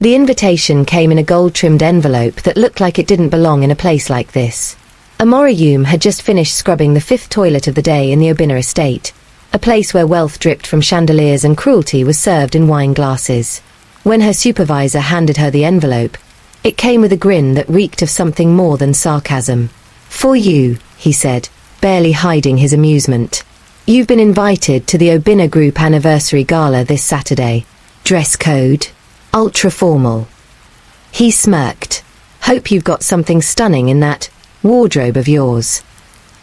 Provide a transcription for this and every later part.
The invitation came in a gold-trimmed envelope that looked like it didn't belong in a place like this. Amora Hume had just finished scrubbing the 5th toilet of the day in the Obina estate, a place where wealth dripped from chandeliers and cruelty was served in wine glasses. When her supervisor handed her the envelope, it came with a grin that reeked of something more than sarcasm. "For you," he said, barely hiding his amusement. "You've been invited to the Obina Group anniversary gala this Saturday. Dress code? Ultra formal." He smirked. "Hope you've got something stunning in that wardrobe of yours."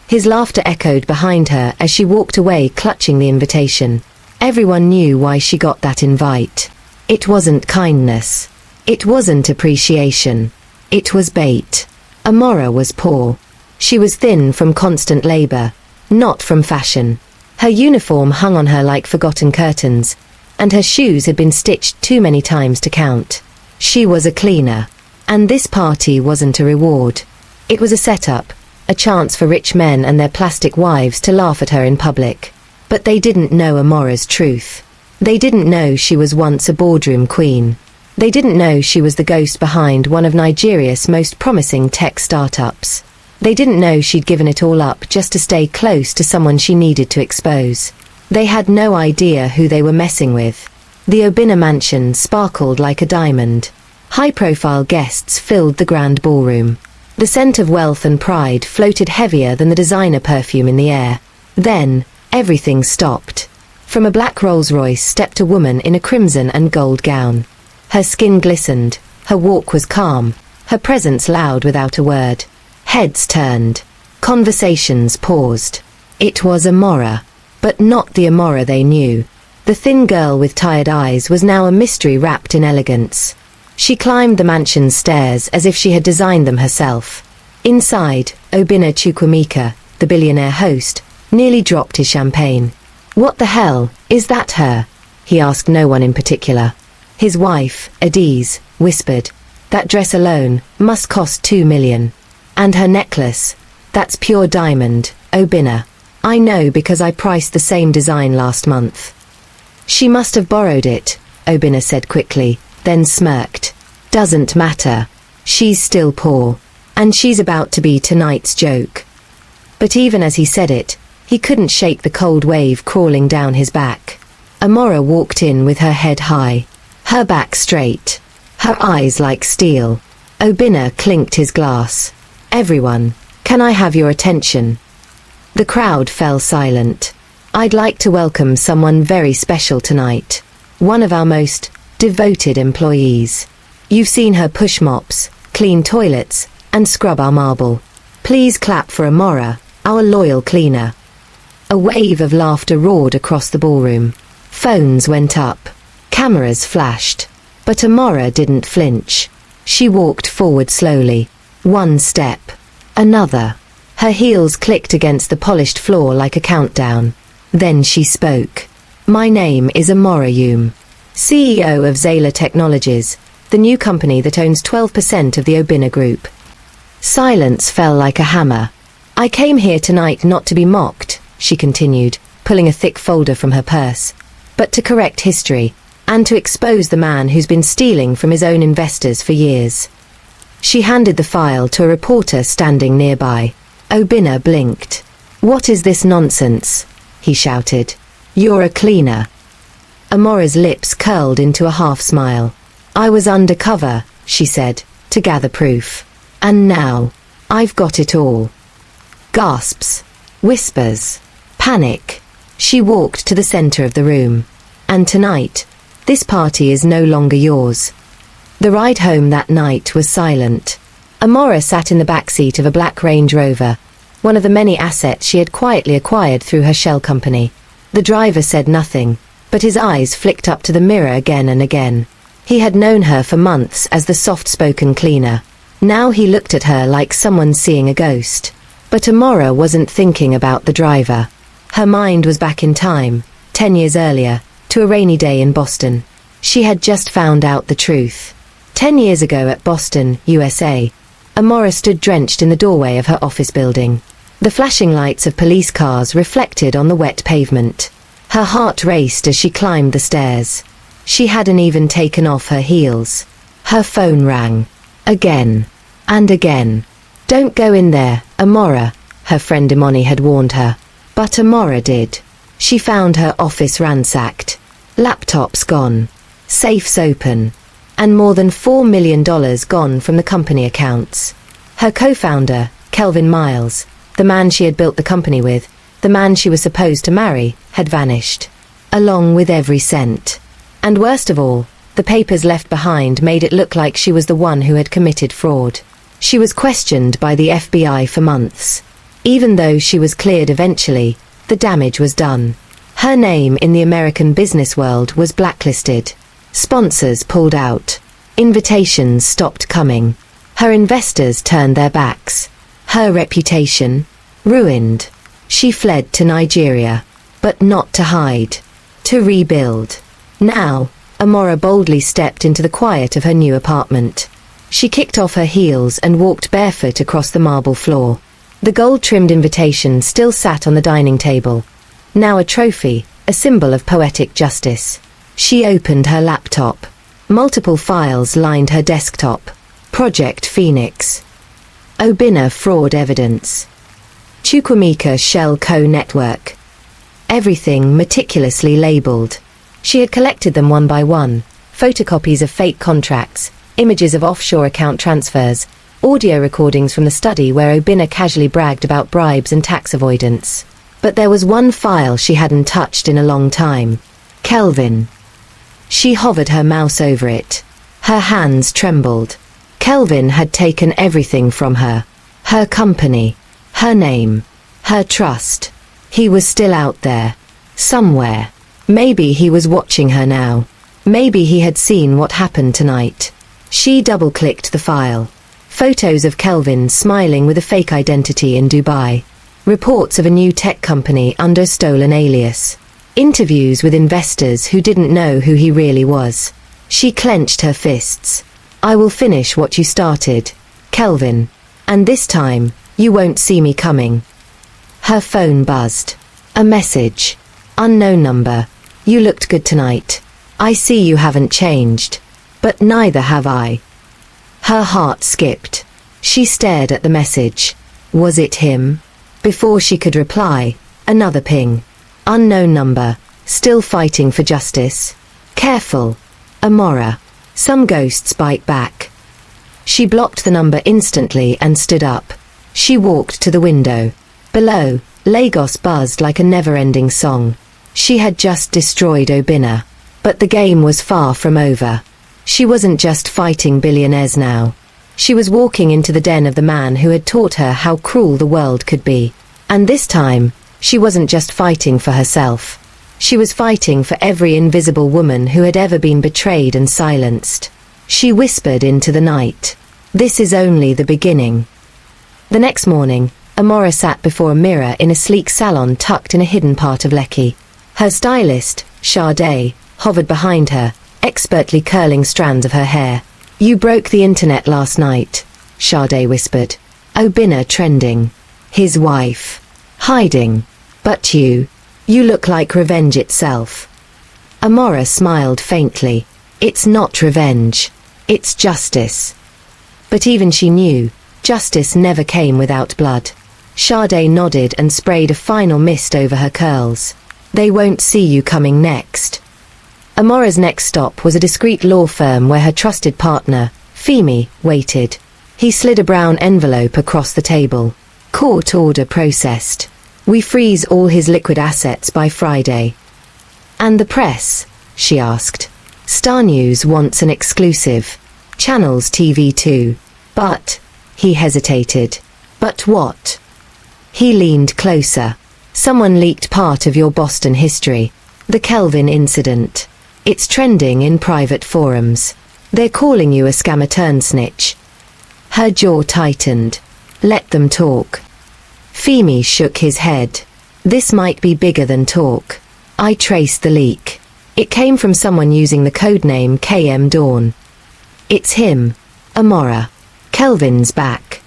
His laughter echoed behind her as she walked away clutching the invitation. Everyone knew why she got that invite. It wasn't kindness. It wasn't appreciation. It was bait. Amora was poor. She was thin from constant labor, not from fashion. Her uniform hung on her like forgotten curtains, and her shoes had been stitched too many times to count. She was a cleaner. And this party wasn't a reward. It was a setup, a chance for rich men and their plastic wives to laugh at her in public. But they didn't know Amora's truth. They didn't know she was once a boardroom queen. They didn't know she was the ghost behind one of Nigeria's most promising tech startups. They didn't know she'd given it all up just to stay close to someone she needed to expose. They had no idea who they were messing with. The Obina mansion sparkled like a diamond. High-profile guests filled the grand ballroom. The scent of wealth and pride floated heavier than the designer perfume in the air. Then, everything stopped. From a black Rolls-Royce stepped a woman in a crimson and gold gown. Her skin glistened, her walk was calm, her presence loud without a word. Heads turned. Conversations paused. It was Amora. But not the Amora they knew. The thin girl with tired eyes was now a mystery wrapped in elegance. She climbed the mansion's stairs as if she had designed them herself. Inside, Obina Chukwuemeka, the billionaire host, nearly dropped his champagne. "What the hell, is that her?" he asked no one in particular. His wife, Adiz, whispered, "That dress alone must cost 2 million. And her necklace, that's pure diamond, Obina. I know because I priced the same design last month." "She must have borrowed it," Obina said quickly, then smirked. "Doesn't matter. She's still poor. And she's about to be tonight's joke." But even as he said it, he couldn't shake the cold wave crawling down his back. Amora walked in with her head high, her back straight, her eyes like steel. Obina clinked his glass. "Everyone, can I have your attention?" The crowd fell silent. "I'd like to welcome someone very special tonight. One of our most devoted employees. You've seen her push mops, clean toilets, and scrub our marble. Please clap for Amora, our loyal cleaner." A wave of laughter roared across the ballroom. Phones went up. Cameras flashed. But Amora didn't flinch. She walked forward slowly. One step. Another. Her heels clicked against the polished floor like a countdown. Then she spoke. "My name is Amora Hume, CEO of Zayla Technologies, the new company that owns 12% of the Obina Group." Silence fell like a hammer. "I came here tonight not to be mocked," she continued, pulling a thick folder from her purse, "but to correct history, and to expose the man who's been stealing from his own investors for years." She handed the file to a reporter standing nearby. Obina blinked. "What is this nonsense?" he shouted. "You're a cleaner." Amora's lips curled into a half-smile. "I was undercover," she said, "to gather proof. And now, I've got it all." Gasps. Whispers. Panic. She walked to the center of the room. "And tonight, this party is no longer yours." The ride home that night was silent. Amora sat in the backseat of a black Range Rover, one of the many assets she had quietly acquired through her shell company. The driver said nothing, but his eyes flicked up to the mirror again and again. He had known her for months as the soft-spoken cleaner. Now he looked at her like someone seeing a ghost. But Amora wasn't thinking about the driver. Her mind was back in time, 10 years earlier, to a rainy day in Boston. She had just found out the truth. 10 years ago at Boston, USA, Amora stood drenched in the doorway of her office building. The flashing lights of police cars reflected on the wet pavement. Her heart raced as she climbed the stairs. She hadn't even taken off her heels. Her phone rang. Again. And again. Don't go in there, Amora, her friend Imani had warned her. But Amora did. She found her office ransacked. Laptops gone. Safes open. And more than $4 million gone from the company accounts. Her co-founder, Kelvin Miles, the man she had built the company with, the man she was supposed to marry, had vanished. Along with every cent. And worst of all, the papers left behind made it look like she was the one who had committed fraud. She was questioned by the FBI for months. Even though she was cleared eventually, the damage was done. Her name in the American business world was blacklisted. Sponsors pulled out. Invitations stopped coming. Her investors turned their backs. Her reputation ruined. She fled to Nigeria. But not to hide. To rebuild. Now, Amora boldly stepped into the quiet of her new apartment. She kicked off her heels and walked barefoot across the marble floor. The gold-trimmed invitation still sat on the dining table. Now a trophy, a symbol of poetic justice. She opened her laptop. Multiple files lined her desktop. Project Phoenix. Obinna fraud evidence. Chukwuemeka Shell Co. network. Everything meticulously labelled. She had collected them one by one. Photocopies of fake contracts, images of offshore account transfers, audio recordings from the study where Obinna casually bragged about bribes and tax avoidance. But there was one file she hadn't touched in a long time. Kelvin. She hovered her mouse over it. Her hands trembled. Kelvin had taken everything from her. Her company. Her name. Her trust. He was still out there. Somewhere. Maybe he was watching her now. Maybe he had seen what happened tonight. She double-clicked the file. Photos of Kelvin smiling with a fake identity in Dubai. Reports of a new tech company under a stolen alias. Interviews with investors who didn't know who he really was. She clenched her fists. I will finish what you started, Kelvin. And this time, you won't see me coming. Her phone buzzed. A message. Unknown number. You looked good tonight. I see you haven't changed. But neither have I. Her heart skipped. She stared at the message. Was it him? Before she could reply, another ping. Unknown number. Still fighting for justice. Careful. Amora. Some ghosts bite back. She blocked the number instantly and stood up. She walked to the window. Below, Lagos buzzed like a never-ending song. She had just destroyed Obinna. But the game was far from over. She wasn't just fighting billionaires now. She was walking into the den of the man who had taught her how cruel the world could be. And this time, she wasn't just fighting for herself. She was fighting for every invisible woman who had ever been betrayed and silenced. She whispered into the night. This is only the beginning. The next morning, Amora sat before a mirror in a sleek salon tucked in a hidden part of Lekki. Her stylist, Sade, hovered behind her, expertly curling strands of her hair. You broke the internet last night, Sade whispered. Obinna trending. His wife. Hiding. But you look like revenge itself. Amora smiled faintly. It's not revenge. It's justice. But even she knew, justice never came without blood. Sade nodded and sprayed a final mist over her curls. They won't see you coming next. Amora's next stop was a discreet law firm where her trusted partner, Femi, waited. He slid a brown envelope across the table. Court order processed. We freeze all his liquid assets by Friday. And the press? She asked. Star News wants an exclusive. Channels TV too. But, he hesitated. But what? He leaned closer. Someone leaked part of your Boston history. The Kelvin incident. It's trending in private forums. They're calling you a scammer turned snitch. Her jaw tightened. Let them talk. Femi shook his head. This might be bigger than talk. I traced the leak. It came from someone using the codename KM Dawn. It's him. Amora. Kelvin's back.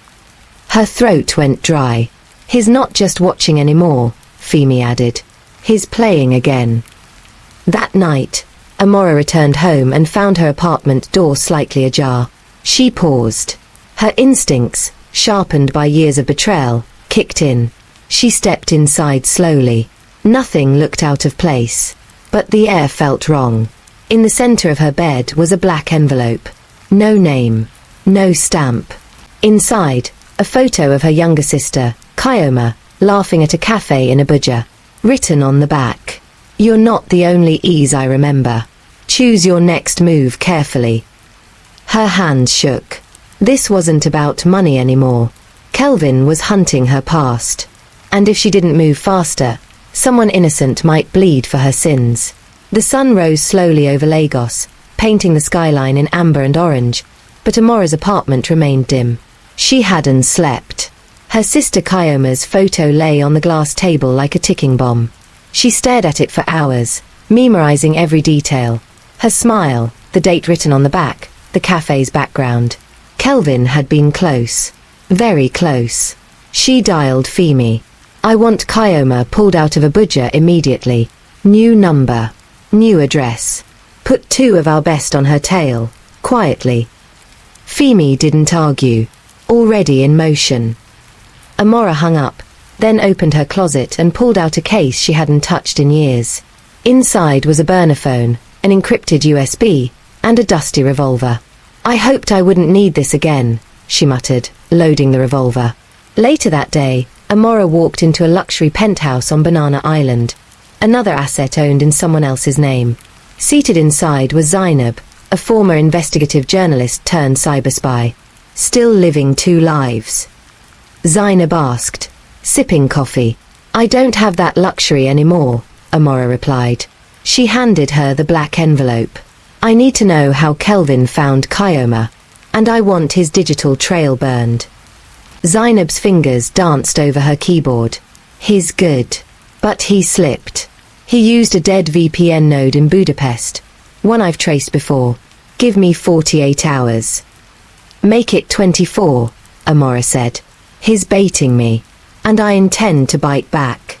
Her throat went dry. He's not just watching anymore, Femi added. He's playing again. That night, Amora returned home and found her apartment door slightly ajar. She paused. Her instincts, sharpened by years of betrayal, kicked in. She stepped inside slowly. Nothing looked out of place. But the air felt wrong. In the center of her bed was a black envelope. No name. No stamp. Inside, a photo of her younger sister, Kyoma, laughing at a cafe in Abuja. Written on the back. "You're not the only ease I remember. Choose your next move carefully." Her hands shook. This wasn't about money anymore. Kelvin was hunting her past. And if she didn't move faster, someone innocent might bleed for her sins. The sun rose slowly over Lagos, painting the skyline in amber and orange, but Amora's apartment remained dim. She hadn't slept. Her sister Kyoma's photo lay on the glass table like a ticking bomb. She stared at it for hours, memorizing every detail. Her smile, the date written on the back, the cafe's background. Kelvin had been close. Very close. She dialed Femi. "I want Kyoma pulled out of Abuja immediately. New number. New address. Put 2 of our best on her tail. Quietly." Femi didn't argue. Already in motion. Amora hung up, then opened her closet and pulled out a case she hadn't touched in years. Inside was a burner phone, an encrypted USB, and a dusty revolver. "I hoped I wouldn't need this again," she muttered, loading the revolver. Later that day, Amora walked into a luxury penthouse on Banana Island, another asset owned in someone else's name. Seated inside was Zainab, a former investigative journalist turned cyber spy. Still living 2 lives. Zainab asked, sipping coffee. "I don't have that luxury anymore," Amora replied. She handed her the black envelope. "I need to know how Kelvin found Kyoma, and I want his digital trail burned." Zainab's fingers danced over her keyboard. "He's good. But he slipped. He used a dead VPN node in Budapest, one I've traced before. Give me 48 hours. "Make it 24, Amora said. "He's baiting me, and I intend to bite back."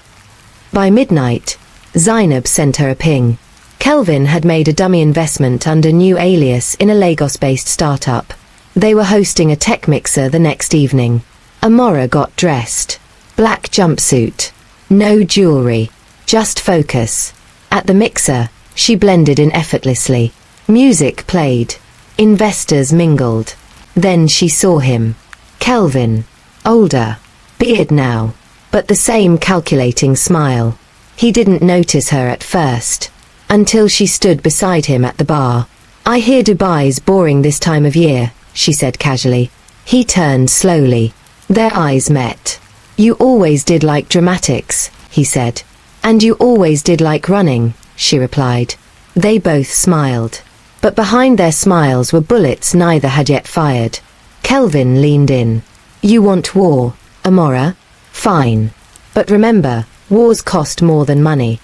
By midnight, Zainab sent her a ping. Kelvin had made a dummy investment under new alias in a Lagos-based startup. They were hosting a tech mixer the next evening. Amora got dressed. Black jumpsuit. No jewelry. Just focus. At the mixer, she blended in effortlessly. Music played. Investors mingled. Then she saw him. Kelvin. Older. Beard now. But the same calculating smile. He didn't notice her at first. Until she stood beside him at the bar. "I hear Dubai's boring this time of year," she said casually. He turned slowly. Their eyes met. "You always did like dramatics," he said. "And you always did like running," she replied. They both smiled. But behind their smiles were bullets neither had yet fired. Kelvin leaned in. "You want war, Amora? Fine. But remember, wars cost more than money."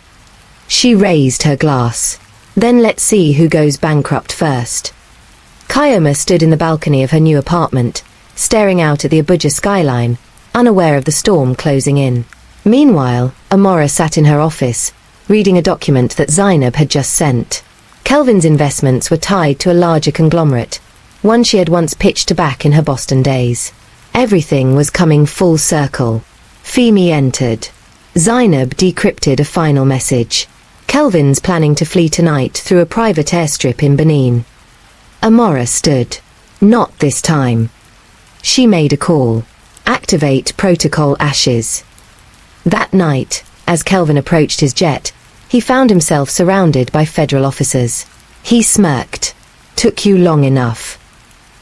She raised her glass. "Then let's see who goes bankrupt first." Kyoma stood in the balcony of her new apartment, staring out at the Abuja skyline, unaware of the storm closing in. Meanwhile, Amora sat in her office, reading a document that Zainab had just sent. Kelvin's investments were tied to a larger conglomerate, one she had once pitched to back in her Boston days. Everything was coming full circle. Femi entered. Zainab decrypted a final message. "Kelvin's planning to flee tonight through a private airstrip in Benin." Amora stood. "Not this time." She made a call. "Activate Protocol Ashes." That night, as Kelvin approached his jet, he found himself surrounded by federal officers. He smirked. "Took you long enough."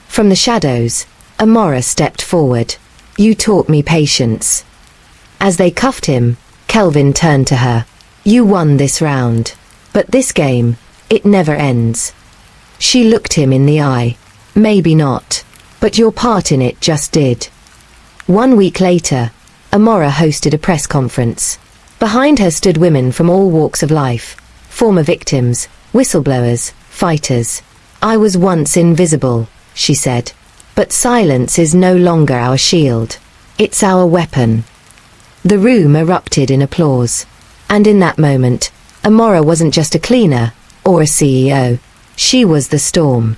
From the shadows, Amora stepped forward. "You taught me patience." As they cuffed him, Kelvin turned to her. "You won this round. But this game, it never ends." She looked him in the eye. "Maybe not. But your part in it just did." 1 week later, Amora hosted a press conference. Behind her stood women from all walks of life, former victims, whistleblowers, fighters. "I was once invisible," she said. "But silence is no longer our shield. It's our weapon." The room erupted in applause. And in that moment, Amora wasn't just a cleaner, or a CEO. She was the storm.